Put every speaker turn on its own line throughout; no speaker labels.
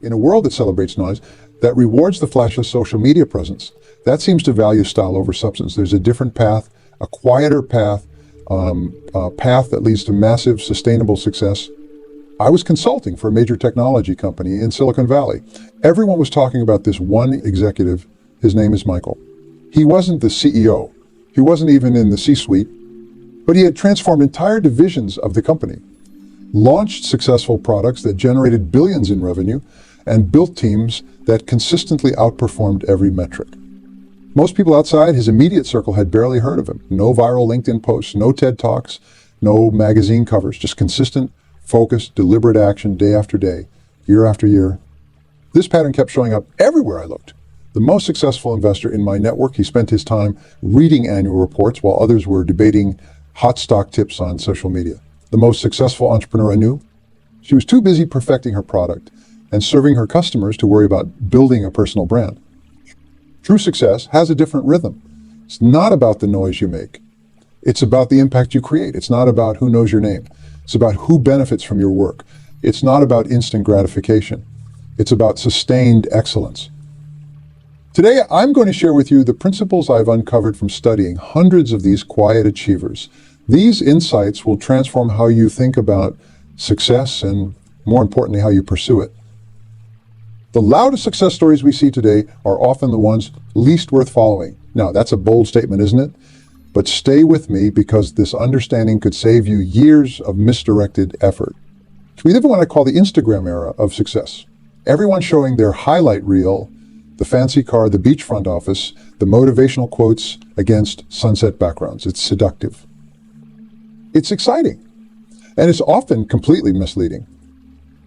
In a world that celebrates noise, that rewards the flash of social media presence, that seems to value style over substance. There's a different path, a quieter path, a path that leads to massive, sustainable success. I was consulting for a major technology company in Silicon Valley. Everyone was talking about this one executive. His name is Michael. He wasn't the CEO. He wasn't even in the C-suite, but he had transformed entire divisions of the company, launched successful products that generated billions in revenue, and built teams that consistently outperformed every metric. Most people outside his immediate circle had barely heard of him. No viral LinkedIn posts, no TED Talks, no magazine covers, just consistent, focused, deliberate action day after day, year after year. This pattern kept showing up everywhere I looked. The most successful investor in my network, he spent his time reading annual reports while others were debating hot stock tips on social media. The most successful entrepreneur I knew, she was too busy perfecting her product and serving her customers to worry about building a personal brand. True success has a different rhythm. It's not about the noise you make. It's about the impact you create. It's not about who knows your name. It's about who benefits from your work. It's not about instant gratification. It's about sustained excellence. Today, I'm going to share with you the principles I've uncovered from studying hundreds of these quiet achievers. These insights will transform how you think about success and, more importantly, how you pursue it. The loudest success stories we see today are often the ones least worth following. Now, that's a bold statement, isn't it? But stay with me because this understanding could save you years of misdirected effort. We live in what I call the Instagram era of success. Everyone showing their highlight reel, the fancy car, the beachfront office, the motivational quotes against sunset backgrounds. It's seductive. It's exciting. And it's often completely misleading.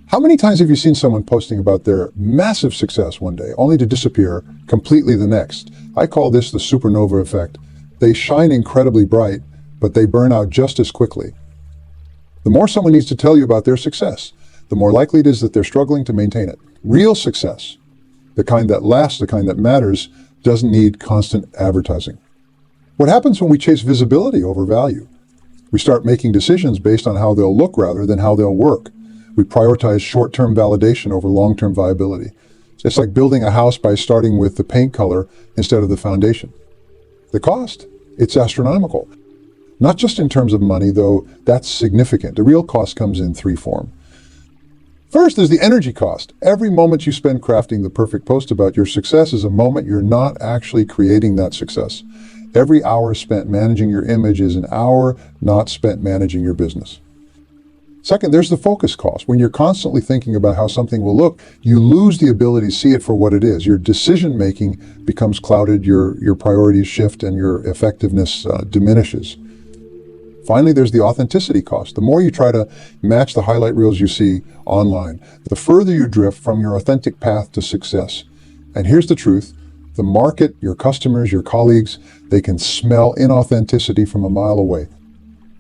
How many times have you seen someone posting about their massive success one day, only to disappear completely the next? I call this the supernova effect. They shine incredibly bright, but they burn out just as quickly. The more someone needs to tell you about their success, the more likely it is that they're struggling to maintain it. Real success, the kind that lasts, the kind that matters, doesn't need constant advertising. What happens when we chase visibility over value? We start making decisions based on how they'll look rather than how they'll work. We prioritize short-term validation over long-term viability. It's like building a house by starting with the paint color instead of the foundation. The cost? It's astronomical. Not just in terms of money, though that's significant. The real cost comes in three forms. First, there's the energy cost. Every moment you spend crafting the perfect post about your success is a moment you're not actually creating that success. Every hour spent managing your image is an hour not spent managing your business. Second, there's the focus cost. When you're constantly thinking about how something will look, you lose the ability to see it for what it is. Your decision-making becomes clouded, your priorities shift, and your effectiveness diminishes. Finally, there's the authenticity cost. The more you try to match the highlight reels you see online, the further you drift from your authentic path to success. And here's the truth. The market, your customers, your colleagues, they can smell inauthenticity from a mile away.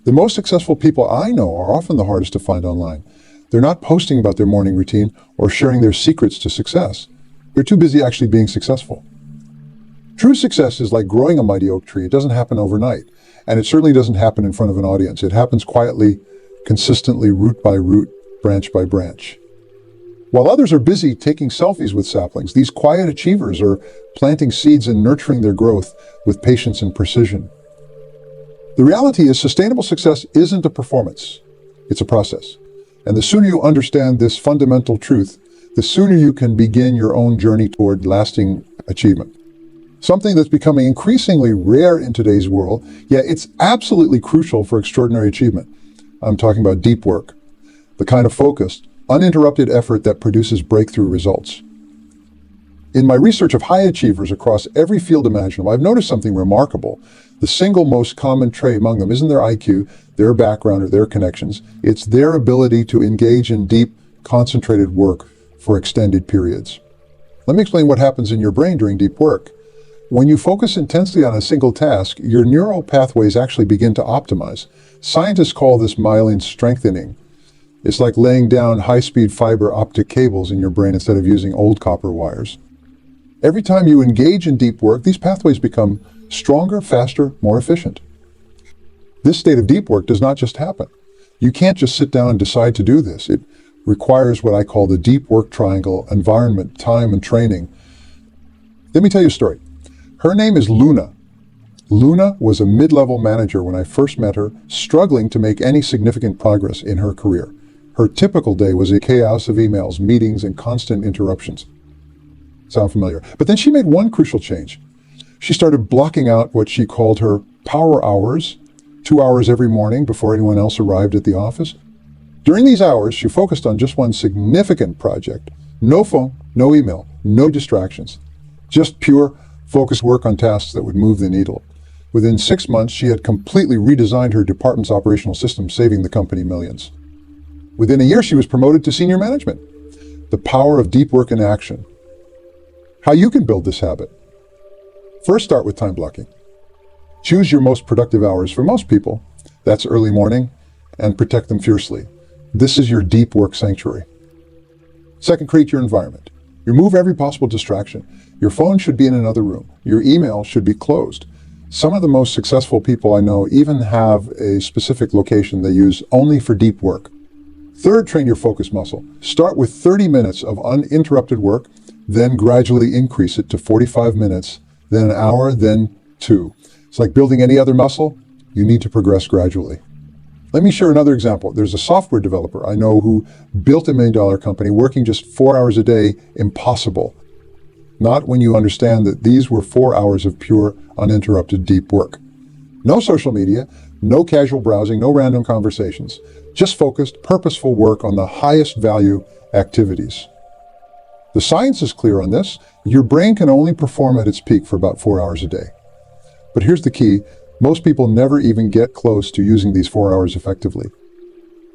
The most successful people I know are often the hardest to find online. They're not posting about their morning routine or sharing their secrets to success. They're too busy actually being successful. True success is like growing a mighty oak tree. It doesn't happen overnight. And it certainly doesn't happen in front of an audience. It happens quietly, consistently, root by root, branch by branch. While others are busy taking selfies with saplings, these quiet achievers are planting seeds and nurturing their growth with patience and precision. The reality is sustainable success isn't a performance. It's a process. And the sooner you understand this fundamental truth, the sooner you can begin your own journey toward lasting achievement. Something that's becoming increasingly rare in today's world, yet it's absolutely crucial for extraordinary achievement. I'm talking about deep work, the kind of focused, uninterrupted effort that produces breakthrough results. In my research of high achievers across every field imaginable, I've noticed something remarkable. The single most common trait among them isn't their IQ, their background, or their connections. It's their ability to engage in deep, concentrated work for extended periods. Let me explain what happens in your brain during deep work. When you focus intensely on a single task, your neural pathways actually begin to optimize. Scientists call this myelin strengthening. It's like laying down high-speed fiber optic cables in your brain instead of using old copper wires. Every time you engage in deep work, these pathways become stronger, faster, more efficient. This state of deep work does not just happen. You can't just sit down and decide to do this. It requires what I call the deep work triangle: environment, time, and training. Let me tell you a story. Her name is Luna. Luna was a mid-level manager when I first met her, struggling to make any significant progress in her career. Her typical day was a chaos of emails, meetings, and constant interruptions. Sound familiar? But then she made one crucial change. She started blocking out what she called her power hours, 2 hours every morning before anyone else arrived at the office. During these hours, she focused on just one significant project. No phone, no email, no distractions. Just pure, focused work on tasks that would move the needle. Within 6 months, she had completely redesigned her department's operational system, saving the company millions. Within a year, she was promoted to senior management. The power of deep work in action. How you can build this habit. First, start with time blocking. Choose your most productive hours. For most people, that's early morning, and protect them fiercely. This is your deep work sanctuary. Second, create your environment. Remove every possible distraction. Your phone should be in another room. Your email should be closed. Some of the most successful people I know even have a specific location they use only for deep work. Third, train your focus muscle. Start with 30 minutes of uninterrupted work, then gradually increase it to 45 minutes, then an hour, then 2. It's like building any other muscle. You need to progress gradually. Let me share another example. There's a software developer I know who built a $1 million company working just 4 hours a day. Impossible. Not when you understand that these were 4 hours of pure, uninterrupted deep work. No social media, no casual browsing, no random conversations. Just focused, purposeful work on the highest value activities. The science is clear on this. Your brain can only perform at its peak for about 4 hours a day. But here's the key. Most people never even get close to using these 4 hours effectively.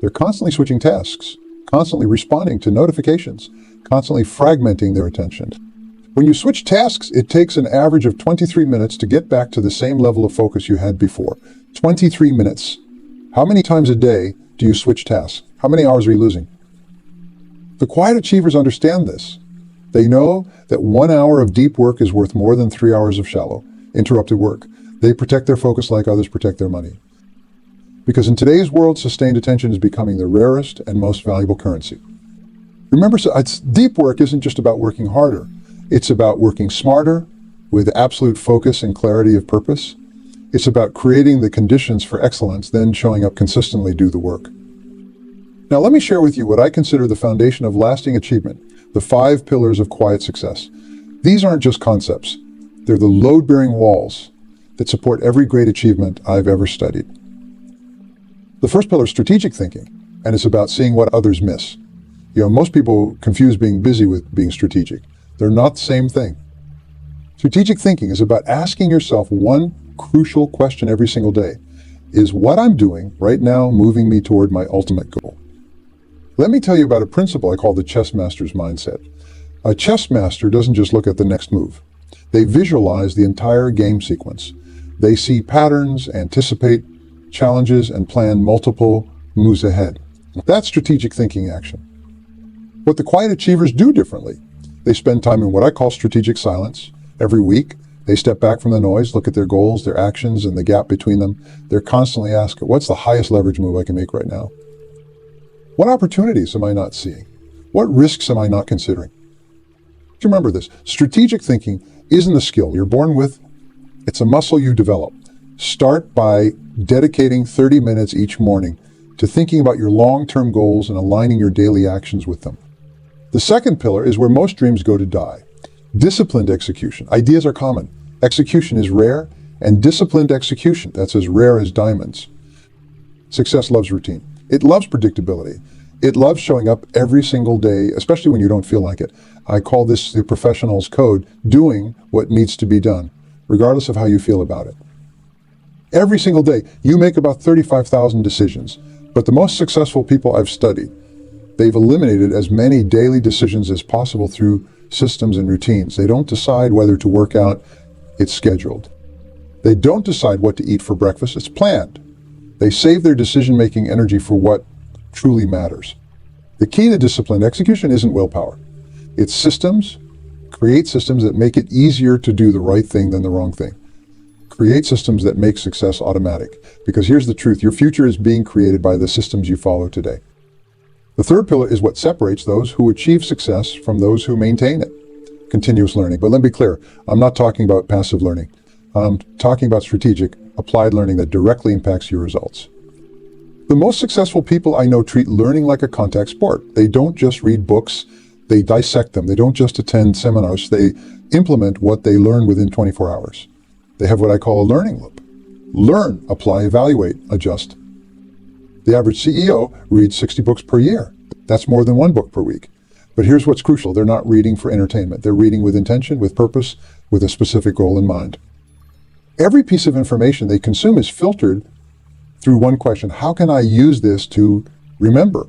They're constantly switching tasks, constantly responding to notifications, constantly fragmenting their attention. When you switch tasks, it takes an average of 23 minutes to get back to the same level of focus you had before. 23 minutes. How many times a day do you switch tasks? How many hours are you losing? The quiet achievers understand this. They know that 1 hour of deep work is worth more than 3 hours of shallow, interrupted work. They protect their focus like others protect their money. Because in today's world, sustained attention is becoming the rarest and most valuable currency. Remember, deep work isn't just about working harder. It's about working smarter, with absolute focus and clarity of purpose. It's about creating the conditions for excellence, then showing up consistently, do the work. Now let me share with you what I consider the foundation of lasting achievement, the 5 pillars of quiet success. These aren't just concepts. They're the load-bearing walls that support every great achievement I've ever studied. The first pillar is strategic thinking, and it's about seeing what others miss. Most people confuse being busy with being strategic. They're not the same thing. Strategic thinking is about asking yourself one crucial question every single day. Is what I'm doing right now moving me toward my ultimate goal? Let me tell you about a principle I call the chess master's mindset. A chess master doesn't just look at the next move. They visualize the entire game sequence. They see patterns, anticipate challenges, and plan multiple moves ahead. That's strategic thinking action. What the quiet achievers do differently. They spend time in what I call strategic silence. Every week, they step back from the noise, look at their goals, their actions, and the gap between them. They're constantly asking, what's the highest leverage move I can make right now? What opportunities am I not seeing? What risks am I not considering? Remember this, strategic thinking isn't a skill you're born with. It's a muscle you develop. Start by dedicating 30 minutes each morning to thinking about your long-term goals and aligning your daily actions with them. The second pillar is where most dreams go to die. Disciplined execution. Ideas are common. Execution is rare, and disciplined execution, that's as rare as diamonds. Success loves routine. It loves predictability. It loves showing up every single day, especially when you don't feel like it. I call this the professional's code, doing what needs to be done, regardless of how you feel about it. Every single day, you make about 35,000 decisions, but the most successful people I've studied, they've eliminated as many daily decisions as possible through systems and routines. They don't decide whether to work out, it's scheduled. They don't decide what to eat for breakfast, it's planned. They save their decision-making energy for what truly matters. The key to disciplined execution isn't willpower. It's systems. Create systems that make it easier to do the right thing than the wrong thing. Create systems that make success automatic. Because here's the truth, your future is being created by the systems you follow today. The third pillar is what separates those who achieve success from those who maintain it. Continuous learning. But let me be clear, I'm not talking about passive learning. I'm talking about strategic, applied learning that directly impacts your results. The most successful people I know treat learning like a contact sport. They don't just read books, they dissect them. They don't just attend seminars, they implement what they learn within 24 hours. They have what I call a learning loop. Learn, apply, evaluate, adjust. The average CEO reads 60 books per year. That's more than one book per week. But here's what's crucial. They're not reading for entertainment. They're reading with intention, with purpose, with a specific goal in mind. Every piece of information they consume is filtered through one question. How can I use this to remember?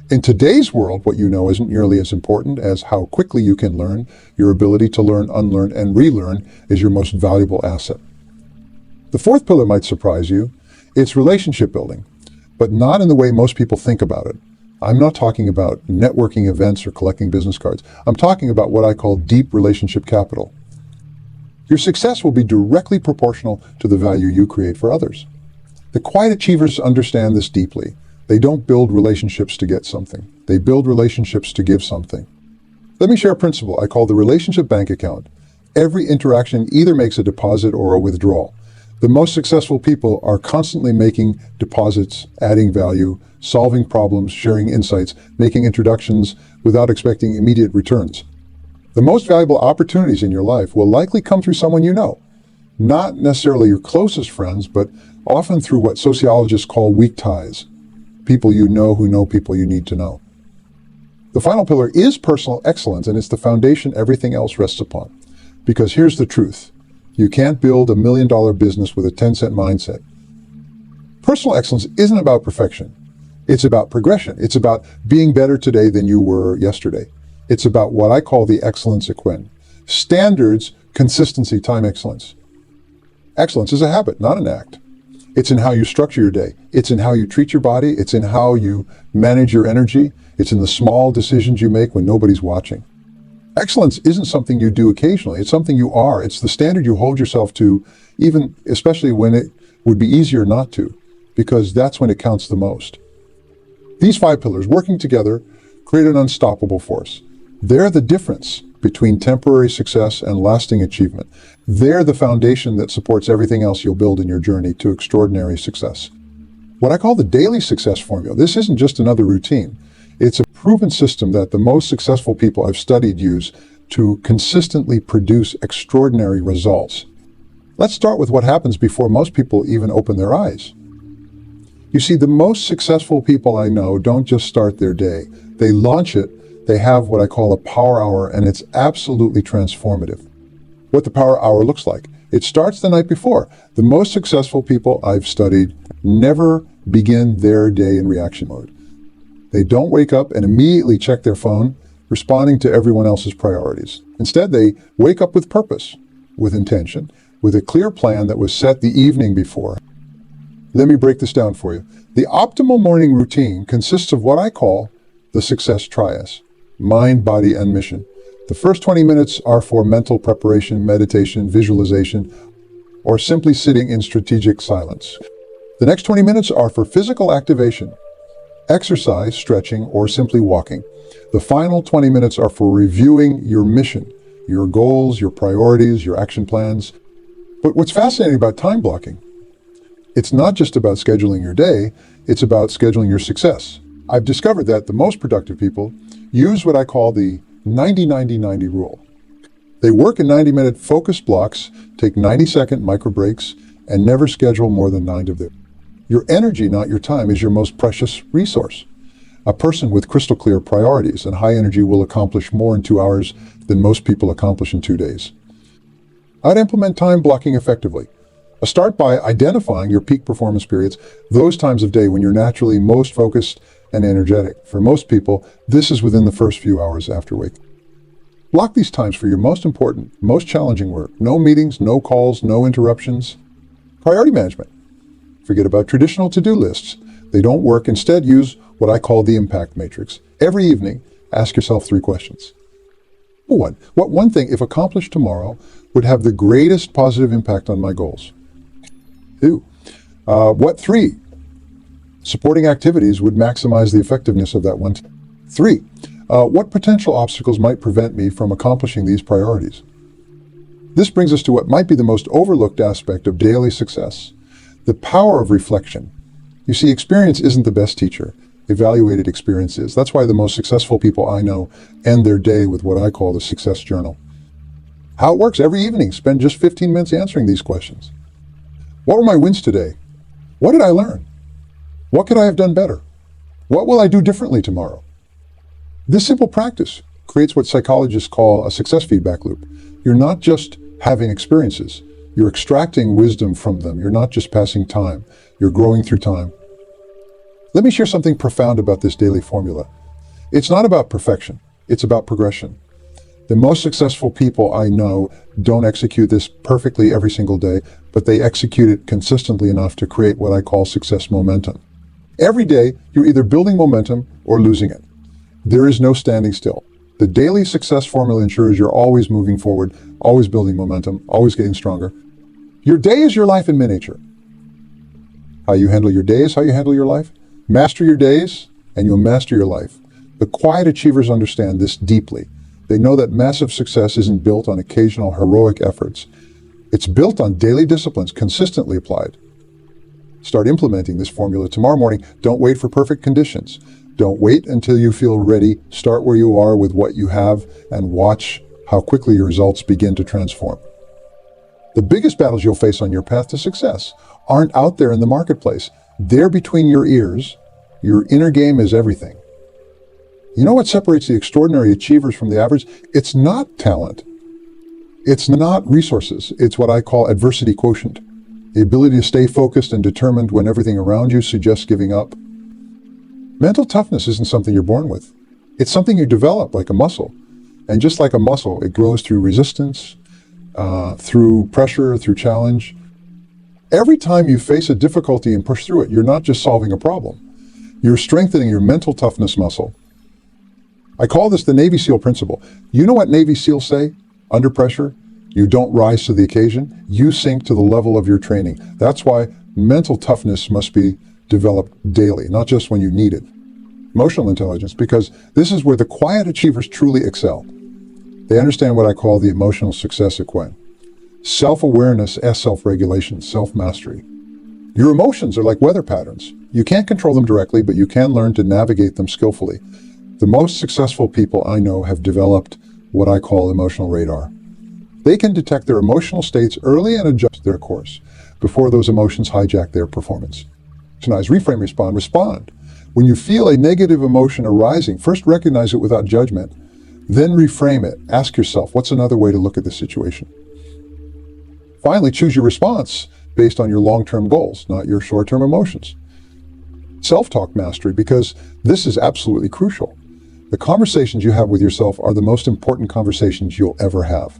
In today's world, what you know isn't nearly as important as how quickly you can learn. Your ability to learn, unlearn, and relearn is your most valuable asset. The fourth pillar might surprise you. It's relationship building, but not in the way most people think about it. I'm not talking about networking events or collecting business cards. I'm talking about what I call deep relationship capital. Your success will be directly proportional to the value you create for others. The quiet achievers understand this deeply. They don't build relationships to get something. They build relationships to give something. Let me share a principle I call the relationship bank account. Every interaction either makes a deposit or a withdrawal. The most successful people are constantly making deposits, adding value, solving problems, sharing insights, making introductions without expecting immediate returns. The most valuable opportunities in your life will likely come through someone you know. Not necessarily your closest friends, but often through what sociologists call weak ties. People you know who know people you need to know. The final pillar is personal excellence, and it's the foundation everything else rests upon. Because here's the truth. You can't build $1 million business with a 10-cent mindset. Personal excellence isn't about perfection. It's about progression. It's about being better today than you were yesterday. It's about what I call the excellence equine. Standards, consistency, time excellence. Excellence is a habit, not an act. It's in how you structure your day. It's in how you treat your body. It's in how you manage your energy. It's in the small decisions you make when nobody's watching. Excellence isn't something you do occasionally. It's something you are. It's the standard you hold yourself to, especially when it would be easier not to, because that's when it counts the most. These 5 pillars, working together, create an unstoppable force. They're the difference between temporary success and lasting achievement. They're the foundation that supports everything else you'll build in your journey to extraordinary success. What I call the daily success formula. This isn't just another routine. It's a proven system that the most successful people I've studied use to consistently produce extraordinary results. Let's start with what happens before most people even open their eyes. You see, the most successful people I know don't just start their day. They launch it. They have what I call a power hour, and it's absolutely transformative. What the power hour looks like. It starts the night before. The most successful people I've studied never begin their day in reaction mode. They don't wake up and immediately check their phone, responding to everyone else's priorities. Instead, they wake up with purpose, with intention, with a clear plan that was set the evening before. Let me break this down for you. The optimal morning routine consists of what I call the success trias: mind, body, and mission. The first 20 minutes are for mental preparation, meditation, visualization, or simply sitting in strategic silence. The next 20 minutes are for physical activation, exercise, stretching, or simply walking. The final 20 minutes are for reviewing your mission, your goals, your priorities, your action plans. But what's fascinating about time blocking, it's not just about scheduling your day, it's about scheduling your success. I've discovered that the most productive people use what I call the 90-90-90 rule. They work in 90-minute focused blocks, take 90-second micro breaks, and never schedule more than 9 of them. Your energy, not your time, is your most precious resource. A person with crystal clear priorities and high energy will accomplish more in 2 hours than most people accomplish in 2 days. I'd implement time blocking effectively. Start by identifying your peak performance periods, those times of day when you're naturally most focused and energetic. For most people, this is within the first few hours after waking. Block these times for your most important, most challenging work. No meetings, no calls, no interruptions. Priority management. Forget about traditional to-do lists. They don't work. Instead, use what I call the impact matrix. Every evening, ask yourself 3 questions. 1. What one thing, if accomplished tomorrow, would have the greatest positive impact on my goals? 2. What 3 Supporting activities would maximize the effectiveness of that one. 3. What potential obstacles might prevent me from accomplishing these priorities? This brings us to what might be the most overlooked aspect of daily success, the power of reflection. You see, experience isn't the best teacher. Evaluated experience is. That's why the most successful people I know end their day with what I call the success journal. How it works: every evening, spend just 15 minutes answering these questions. What were my wins today? What did I learn? What could I have done better? What will I do differently tomorrow? This simple practice creates what psychologists call a success feedback loop. You're not just having experiences, you're extracting wisdom from them. You're not just passing time, you're growing through time. Let me share something profound about this daily formula. It's not about perfection, it's about progression. The most successful people I know don't execute this perfectly every single day, but they execute it consistently enough to create what I call success momentum. Every day, you're either building momentum or losing it. There is no standing still. The daily success formula ensures you're always moving forward, always building momentum, always getting stronger. Your day is your life in miniature. How you handle your day is how you handle your life. Master your days, and you'll master your life. The quiet achievers understand this deeply. They know that massive success isn't built on occasional heroic efforts. It's built on daily disciplines consistently applied. Start implementing this formula tomorrow morning. Don't wait for perfect conditions. Don't wait until you feel ready. Start where you are with what you have and watch how quickly your results begin to transform. The biggest battles you'll face on your path to success aren't out there in the marketplace. They're between your ears. Your inner game is everything. You know what separates the extraordinary achievers from the average? It's not talent. It's not resources. It's what I call adversity quotient. The ability to stay focused and determined when everything around you suggests giving up. Mental toughness isn't something you're born with. It's something you develop like a muscle. And just like a muscle, it grows through resistance, through pressure, through challenge. Every time you face a difficulty and push through it, you're not just solving a problem. You're strengthening your mental toughness muscle. I call this the Navy SEAL principle. You know what Navy SEALs say? Under pressure, you don't rise to the occasion, you sink to the level of your training. That's why mental toughness must be developed daily, not just when you need it. Emotional intelligence, because this is where the quiet achievers truly excel. They understand what I call the emotional success equation. Self-awareness as self-regulation, self-mastery. Your emotions are like weather patterns. You can't control them directly, but you can learn to navigate them skillfully. The most successful people I know have developed what I call emotional radar. They can detect their emotional states early and adjust their course before those emotions hijack their performance. Recognize, reframe, respond. When you feel a negative emotion arising, first recognize it without judgment, then reframe it. Ask yourself, what's another way to look at this situation? Finally, choose your response based on your long-term goals, not your short-term emotions. Self-talk mastery, because this is absolutely crucial. The conversations you have with yourself are the most important conversations you'll ever have.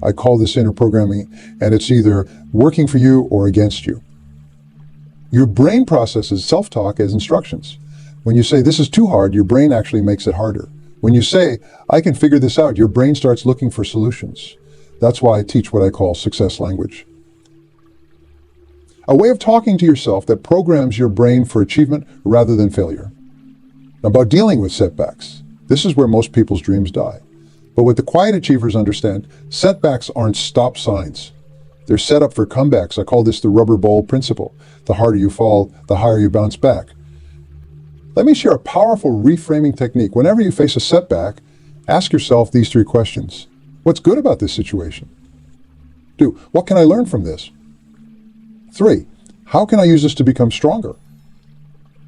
I call this inner programming, and it's either working for you or against you. Your brain processes self-talk as instructions. When you say, this is too hard, your brain actually makes it harder. When you say, I can figure this out, your brain starts looking for solutions. That's why I teach what I call success language. A way of talking to yourself that programs your brain for achievement rather than failure. About dealing with setbacks. This is where most people's dreams die. But what the quiet achievers understand, setbacks aren't stop signs. They're set up for comebacks. I call this the rubber ball principle. The harder you fall, the higher you bounce back. Let me share a powerful reframing technique. Whenever you face a setback, ask yourself these 3 questions. What's good about this situation? 2, what can I learn from this? 3, how can I use this to become stronger?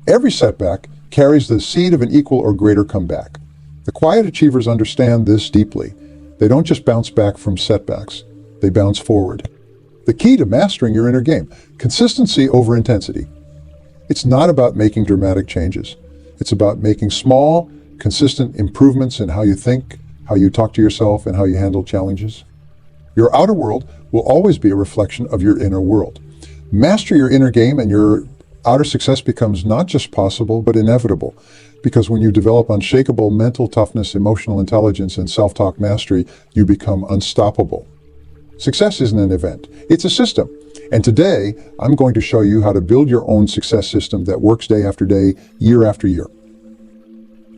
Every setback carries the seed of an equal or greater comeback. The quiet achievers understand this deeply. They don't just bounce back from setbacks, they bounce forward. The key to mastering your inner game, consistency over intensity. It's not about making dramatic changes. It's about making small, consistent improvements in how you think, how you talk to yourself, and how you handle challenges. Your outer world will always be a reflection of your inner world. Master your inner game and your outer success becomes not just possible, but inevitable. Because when you develop unshakable mental toughness, emotional intelligence, and self-talk mastery, you become unstoppable. Success isn't an event. It's a system. And today, I'm going to show you how to build your own success system that works day after day, year after year.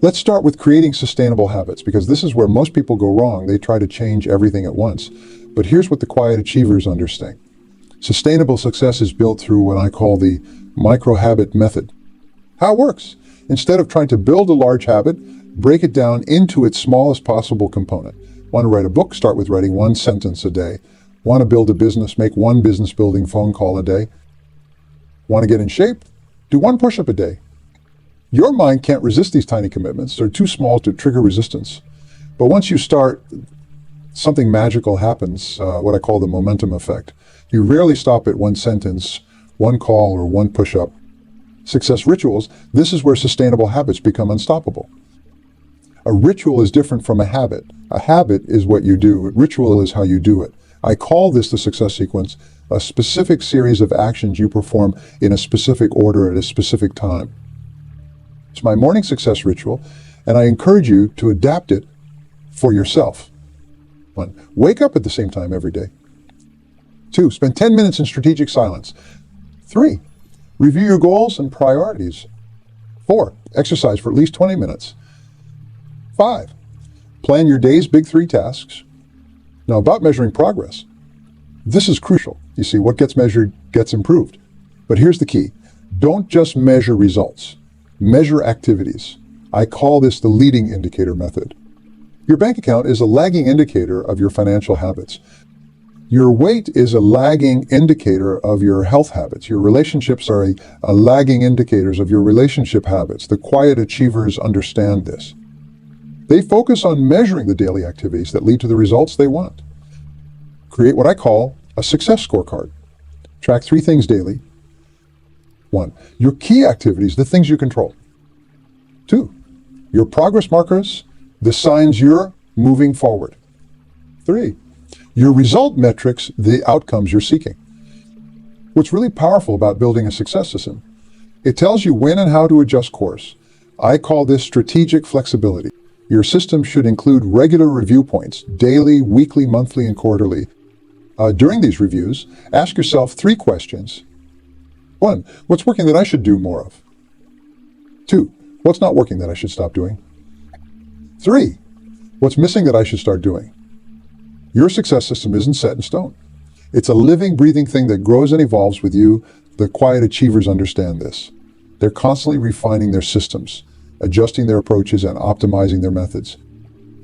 Let's start with creating sustainable habits, because this is where most people go wrong. They try to change everything at once. But here's what the quiet achievers understand. Sustainable success is built through what I call the micro-habit method. How it works? Instead of trying to build a large habit, break it down into its smallest possible component. Want to write a book? Start with writing one sentence a day. Want to build a business? Make one business-building phone call a day. Want to get in shape? Do one push-up a day. Your mind can't resist these tiny commitments. They're too small to trigger resistance. But once you start, something magical happens, what I call the momentum effect. You rarely stop at one sentence, one call, or one push-up. Success rituals, this is where sustainable habits become unstoppable. A ritual is different from a habit. A habit is what you do. A ritual is how you do it. I call this the success sequence, a specific series of actions you perform in a specific order at a specific time. It's my morning success ritual, and I encourage you to adapt it for yourself. 1. Wake up at the same time every day. 2. Spend 10 minutes in strategic silence. 3. Review your goals and priorities. 4. Exercise for at least 20 minutes. 5. Plan your day's big 3 tasks. Now, about measuring progress. This is crucial. You see, what gets measured gets improved. But here's the key. Don't just measure results. Measure activities. I call this the leading indicator method. Your bank account is a lagging indicator of your financial habits. Your weight is a lagging indicator of your health habits. Your relationships are a lagging indicators of your relationship habits. The quiet achievers understand this. They focus on measuring the daily activities that lead to the results they want. Create what I call a success scorecard. Track 3 things daily. 1. Your key activities, the things you control. 2. Your progress markers, the signs you're moving forward. 3. Your result metrics, the outcomes you're seeking. What's really powerful about building a success system, it tells you when and how to adjust course. I call this strategic flexibility. Your system should include regular review points, daily, weekly, monthly, and quarterly. During these reviews, ask yourself 3 questions. 1. What's working that I should do more of? 2. What's not working that I should stop doing? 3. What's missing that I should start doing? Your success system isn't set in stone. It's a living, breathing thing that grows and evolves with you. The quiet achievers understand this. They're constantly refining their systems, adjusting their approaches, and optimizing their methods.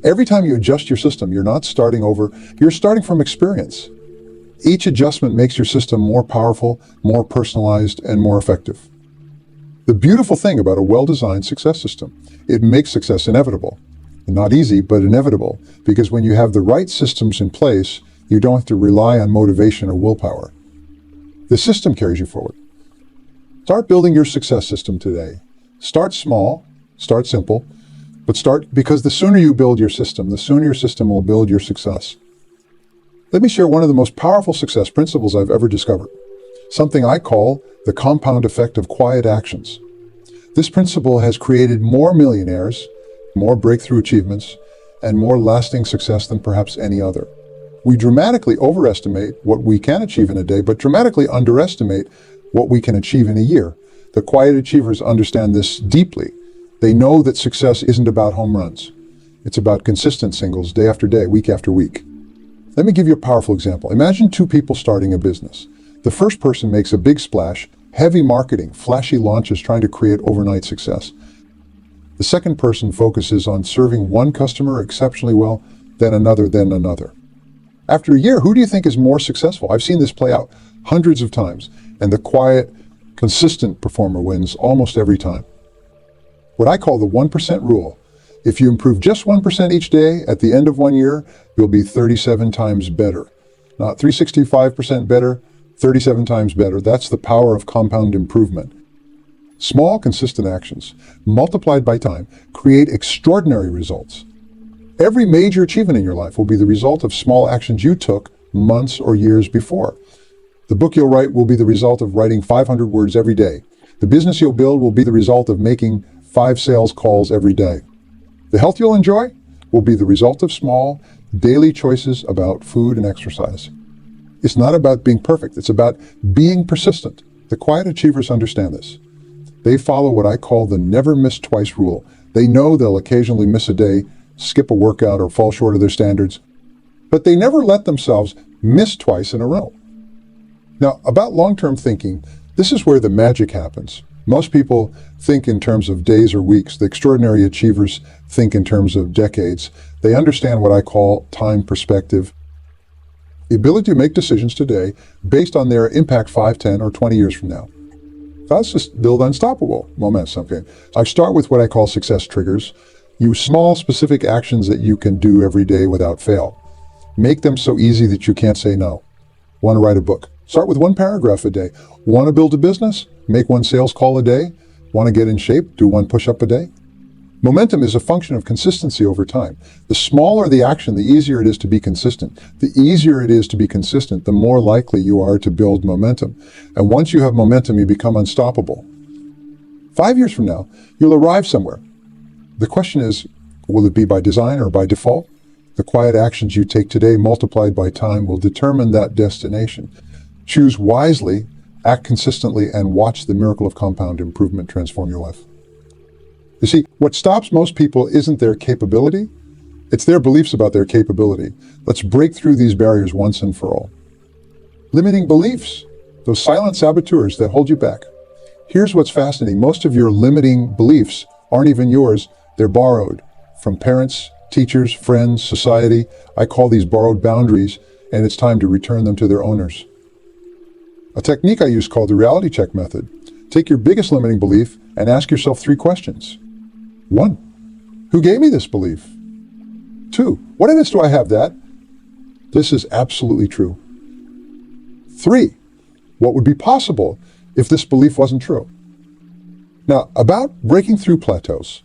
Every time you adjust your system, you're not starting over, you're starting from experience. Each adjustment makes your system more powerful, more personalized, and more effective. The beautiful thing about a well-designed success system, it makes success inevitable. Not easy, but inevitable, because when you have the right systems in place, you don't have to rely on motivation or willpower. The system carries you forward. Start building your success system today. Start small, start simple, but start because the sooner you build your system, the sooner your system will build your success. Let me share one of the most powerful success principles I've ever discovered, something I call the compound effect of quiet actions. This principle has created more millionaires, more breakthrough achievements, and more lasting success than perhaps any other. We dramatically overestimate what we can achieve in a day, but dramatically underestimate what we can achieve in a year. The quiet achievers understand this deeply. They know that success isn't about home runs. It's about consistent singles day after day, week after week. Let me give you a powerful example. Imagine 2 people starting a business. The first person makes a big splash, heavy marketing, flashy launches trying to create overnight success. The second person focuses on serving one customer exceptionally well, then another, then another. After a year, who do you think is more successful? I've seen this play out hundreds of times, and the quiet, consistent performer wins almost every time. What I call the 1% rule. If you improve just 1% each day, at the end of 1 year, you'll be 37 times better. Not 365% better, 37 times better. That's the power of compound improvement. Small, consistent actions, multiplied by time, create extraordinary results. Every major achievement in your life will be the result of small actions you took months or years before. The book you'll write will be the result of writing 500 words every day. The business you'll build will be the result of making 5 sales calls every day. The health you'll enjoy will be the result of small, daily choices about food and exercise. It's not about being perfect. It's about being persistent. The quiet achievers understand this. They follow what I call the never miss twice rule. They know they'll occasionally miss a day, skip a workout, or fall short of their standards, but they never let themselves miss twice in a row. Now, about long-term thinking, this is where the magic happens. Most people think in terms of days or weeks. The extraordinary achievers think in terms of decades. They understand what I call time perspective, the ability to make decisions today based on their impact 5, 10, or 20 years from now. That's just build unstoppable momentum. Okay. I start with what I call success triggers. Use small, specific actions that you can do every day without fail. Make them so easy that you can't say no. Want to write a book? Start with 1 paragraph a day. Want to build a business? Make 1 sales call a day. Want to get in shape? Do 1 push-up a day. Momentum is a function of consistency over time. The smaller the action, the easier it is to be consistent. The easier it is to be consistent, the more likely you are to build momentum. And once you have momentum, you become unstoppable. 5 years from now, you'll arrive somewhere. The question is, will it be by design or by default? The quiet actions you take today multiplied by time will determine that destination. Choose wisely, act consistently, and watch the miracle of compound improvement transform your life. You see, what stops most people isn't their capability, it's their beliefs about their capability. Let's break through these barriers once and for all. Limiting beliefs, those silent saboteurs that hold you back. Here's what's fascinating. Most of your limiting beliefs aren't even yours, they're borrowed from parents, teachers, friends, society. I call these borrowed boundaries, and it's time to return them to their owners. A technique I use called the reality check method. Take your biggest limiting belief and ask yourself 3 questions. 1, who gave me this belief? 2, what evidence do I have that this is absolutely true? 3, what would be possible if this belief wasn't true? Now, about breaking through plateaus.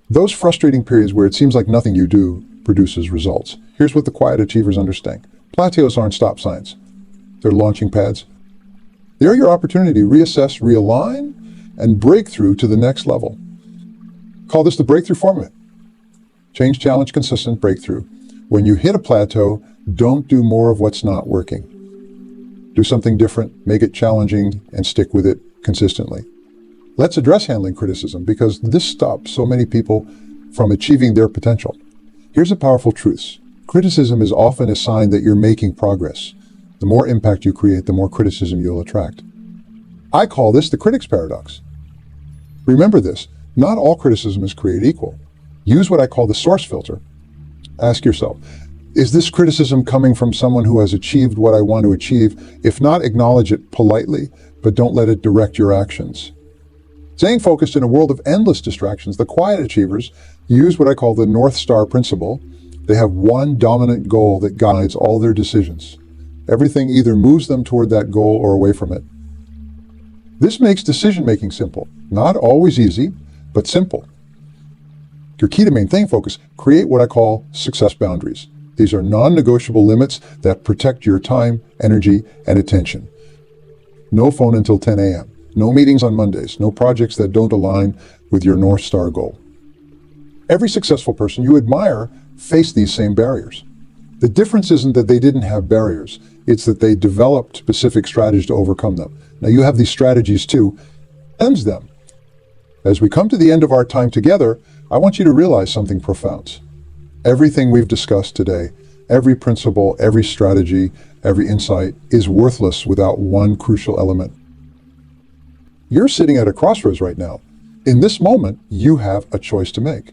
Those frustrating periods where it seems like nothing you do produces results. Here's what the quiet achievers understand. Plateaus aren't stop signs. They're launching pads. They're your opportunity to reassess, realign, and break through to the next level. Call this the breakthrough formula. Change, challenge, consistent, breakthrough. When you hit a plateau, don't do more of what's not working. Do something different, make it challenging, and stick with it consistently. Let's address handling criticism, because this stops so many people from achieving their potential. Here's a powerful truth. Criticism is often a sign that you're making progress. The more impact you create, the more criticism you'll attract. I call this the critic's paradox. Remember this, not all criticism is created equal. Use what I call the source filter. Ask yourself, is this criticism coming from someone who has achieved what I want to achieve? If not, acknowledge it politely, but don't let it direct your actions. Staying focused in a world of endless distractions, the quiet achievers use what I call the North Star principle. They have one dominant goal that guides all their decisions. Everything either moves them toward that goal or away from it. This makes decision-making simple. Not always easy, but simple. Your key to maintain focus, create what I call success boundaries. These are non-negotiable limits that protect your time, energy, and attention. No phone until 10 a.m. No meetings on Mondays. No projects that don't align with your North Star goal. Every successful person you admire faced these same barriers. The difference isn't that they didn't have barriers. It's that they developed specific strategies to overcome them. Now you have these strategies too. Ends them. As we come to the end of our time together, I want you to realize something profound. Everything we've discussed today, every principle, every strategy, every insight is worthless without one crucial element. You're sitting at a crossroads right now. In this moment, you have a choice to make.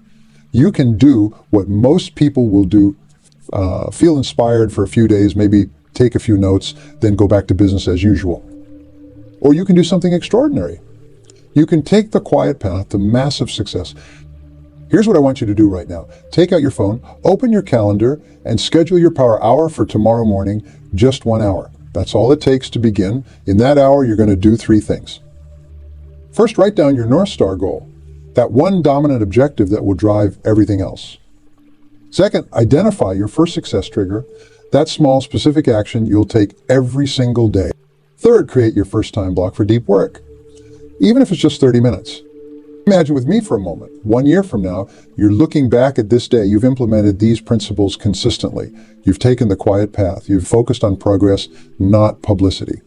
You can do what most people will do, feel inspired for a few days, maybe take a few notes, then go back to business as usual. Or you can do something extraordinary. You can take the quiet path to massive success. Here's what I want you to do right now. Take out your phone, open your calendar, and schedule your power hour for tomorrow morning, just 1 hour. That's all it takes to begin. In that hour, you're going to do 3 things. First, write down your North Star goal, that one dominant objective that will drive everything else. Second, identify your first success trigger, that small specific action you'll take every single day. Third, create your first time block for deep work, even if it's just 30 minutes. Imagine with me for a moment, 1 year from now, you're looking back at this day, you've implemented these principles consistently. You've taken the quiet path. You've focused on progress, not publicity.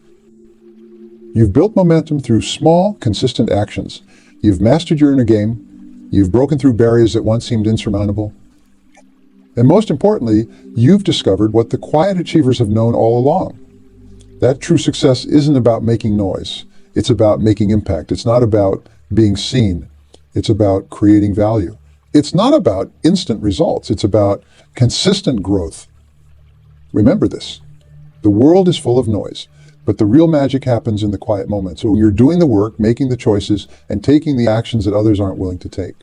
You've built momentum through small, consistent actions. You've mastered your inner game. You've broken through barriers that once seemed insurmountable. And most importantly, you've discovered what the quiet achievers have known all along. That true success isn't about making noise. It's about making impact. It's not about being seen. It's about creating value. It's not about instant results. It's about consistent growth. Remember this. The world is full of noise, but the real magic happens in the quiet moments. So you're doing the work, making the choices, and taking the actions that others aren't willing to take.